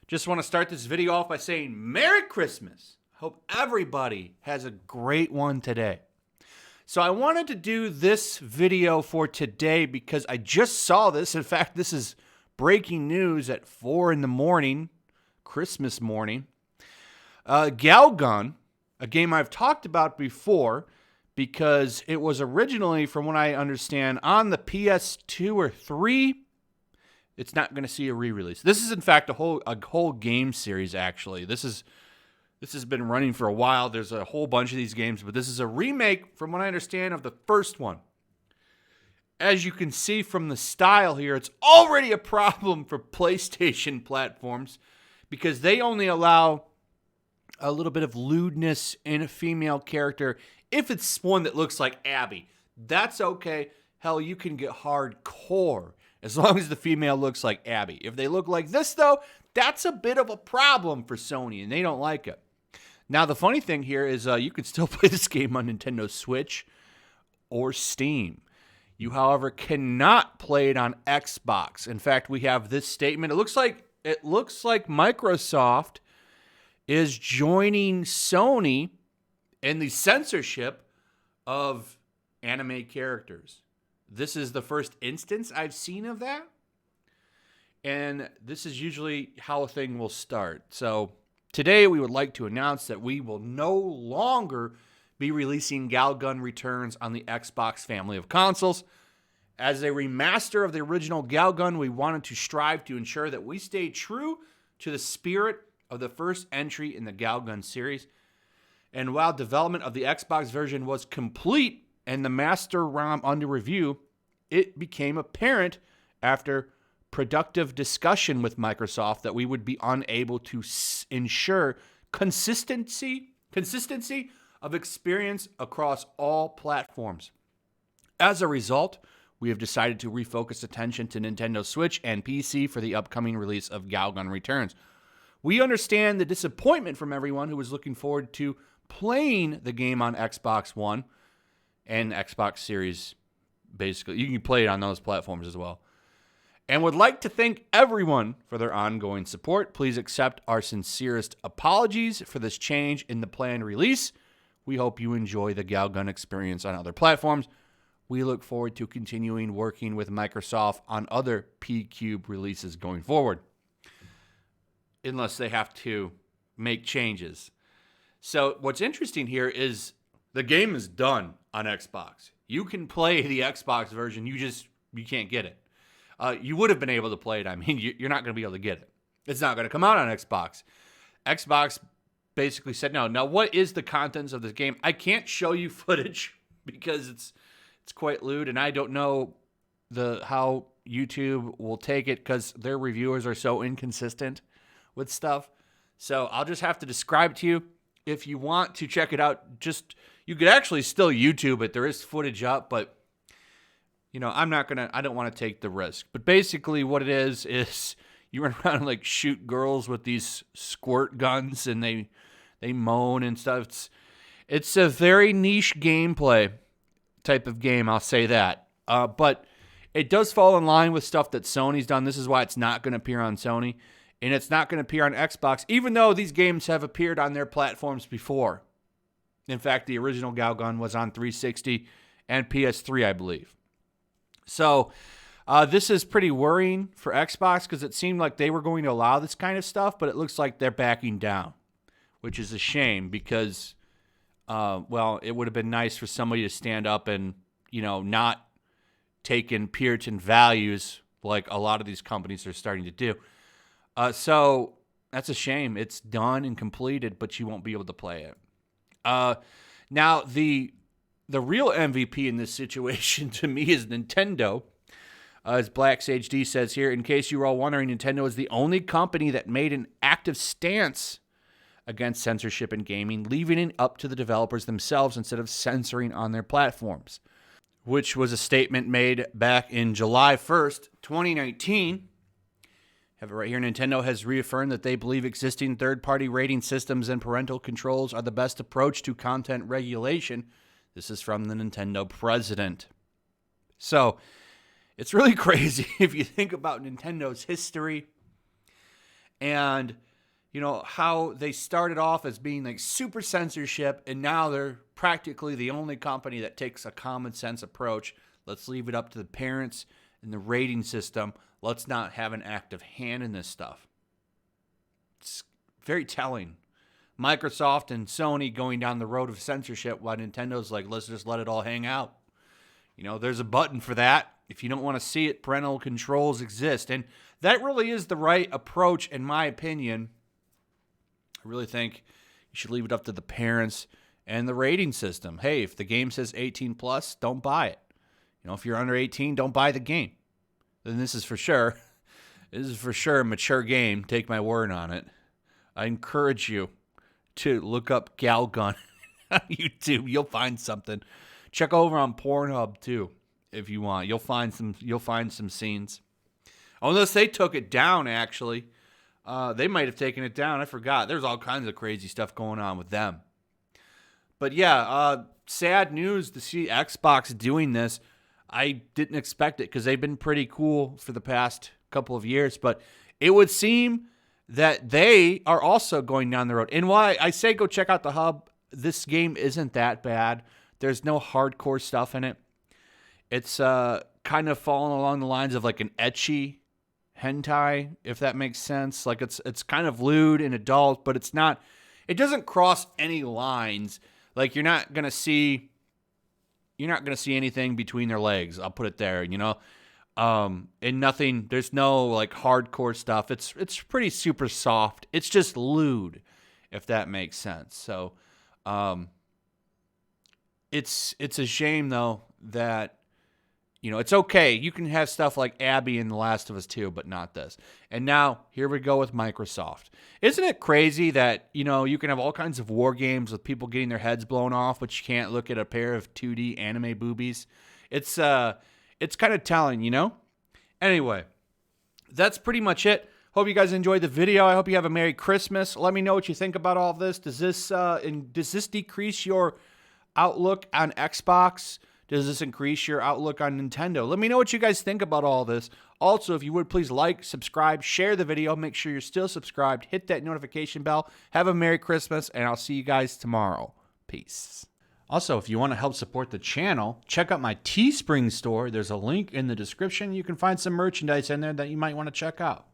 Just want to start this video off by saying Merry Christmas. Hope everybody has a great one today. So I wanted to do this video for today because I just saw this. In fact, this is breaking news at 4 in the morning, Christmas morning. Galgun, a game I've talked about before because it was originally, from what I understand, on the PS2 or 3. It's not going to see a re-release. This is, in fact, a whole game series, actually. This has been running for a while. There's a whole bunch of these games, but this is a remake, from what I understand, of the first one. As you can see from the style here, it's already a problem for PlayStation platforms because they only allow a little bit of lewdness in a female character if it's one that looks like Abby. That's okay. Hell, you can get hardcore as long as the female looks like Abby. If they look like this, though, that's a bit of a problem for Sony, and they don't like it. Now, the funny thing here is you can still play this game on Nintendo Switch or Steam. You, however, cannot play it on Xbox. In fact, we have this statement. It looks like Microsoft is joining Sony in the censorship of anime characters. This is the first instance I've seen of that. And this is usually how a thing will start. So today we would like to announce that we will no longer be releasing Galgun Returns on the Xbox family of consoles. As a remaster of the original Galgun, we wanted to strive to ensure that we stay true to the spirit of the first entry in the Galgun series. And while development of the Xbox version was complete and the master ROM under review, it became apparent after productive discussion with Microsoft that we would be unable to ensure consistency of experience across all platforms. As a result, we have decided to refocus attention to Nintendo Switch and PC for the upcoming release of Galgun Returns. We understand the disappointment from everyone who was looking forward to playing the game on Xbox One and Xbox Series. Basically, you can play it on those platforms as well. And would like to thank everyone for their ongoing support. Please accept our sincerest apologies for this change in the planned release. We hope you enjoy the Galgun experience on other platforms. We look forward to continuing working with Microsoft on other P-Cube releases going forward, unless they have to make changes. So what's interesting here is the game is done on Xbox. You can play the Xbox version. You can't get it. You would have been able to play it. I mean, you're not going to be able to get it. It's not going to come out on Xbox. Xbox basically said no. Now, what is the contents of this game? I can't show you footage because it's quite lewd, and I don't know how YouTube will take it because their reviewers are so inconsistent with stuff. So I'll just have to describe to you. If you want to check it out, you could actually still YouTube it. There is footage up, but I don't want to take the risk. But basically what it is you run around and like shoot girls with these squirt guns and they moan and stuff. It's a very niche gameplay type of game, I'll say that. But it does fall in line with stuff that Sony's done. This is why it's not going to appear on Sony. And it's not going to appear on Xbox, even though these games have appeared on their platforms before. In fact, the original Galgun was on 360 and PS3, I believe. So this is pretty worrying for Xbox because it seemed like they were going to allow this kind of stuff, but it looks like they're backing down, which is a shame because, it would have been nice for somebody to stand up and, not take in Puritan values like a lot of these companies are starting to do. So that's a shame. It's done and completed, but you won't be able to play it. Now, the real MVP in this situation to me is Nintendo. As Black Sage D says here, in case you were all wondering, Nintendo is the only company that made an active stance against censorship in gaming, leaving it up to the developers themselves instead of censoring on their platforms, which was a statement made back in July 1st, 2019. Have it right here. Nintendo has reaffirmed that they believe existing third-party rating systems and parental controls are the best approach to content regulation. This is from the Nintendo president. So, it's really crazy if you think about Nintendo's history And, you know, how they started off as being like super censorship, and now they're practically the only company that takes a common sense approach. Let's leave it up to the parents and the rating system. Let's not have an active hand in this stuff. It's very telling. Microsoft and Sony going down the road of censorship while Nintendo's like, let's just let it all hang out. You know, there's a button for that. If you don't want to see it, parental controls exist. And that really is the right approach, in my opinion. I really think you should leave it up to the parents and the rating system. Hey, if the game says 18 plus, don't buy it. You know, if you're under 18, don't buy the game. Then this is for sure. This is for sure a mature game. Take my word on it. I encourage you to look up Galgun on YouTube. You'll find something. Check over on Pornhub too, if you want. You'll find some scenes. Unless they took it down, actually. They might have taken it down. I forgot. There's all kinds of crazy stuff going on with them. But yeah, sad news to see Xbox doing this. I didn't expect it because they've been pretty cool for the past couple of years. But it would seem that they are also going down the road. And why I say go check out the hub, this game isn't that bad. There's no hardcore stuff in it. It's kind of falling along the lines of like an ecchi hentai, if that makes sense. Like it's kind of lewd and adult, but it's not. It doesn't cross any lines. Like you're not gonna see anything between their legs. I'll put it there. You know, and nothing. There's no like hardcore stuff. It's pretty super soft. It's just lewd, if that makes sense. So, it's a shame though that. You know, it's okay. You can have stuff like Abby in The Last of Us 2, but not this. And now, here we go with Microsoft. Isn't it crazy that, you know, you can have all kinds of war games with people getting their heads blown off, but you can't look at a pair of 2D anime boobies? It's kind of telling, you know? Anyway, that's pretty much it. Hope you guys enjoyed the video. I hope you have a Merry Christmas. Let me know what you think about all of this. Does this decrease your outlook on Xbox? Does this increase your outlook on Nintendo? Let me know what you guys think about all this. Also, if you would, please like, subscribe, share the video. Make sure you're still subscribed. Hit that notification bell. Have a Merry Christmas, and I'll see you guys tomorrow. Peace. Also, if you want to help support the channel, check out my Teespring store. There's a link in the description. You can find some merchandise in there that you might want to check out.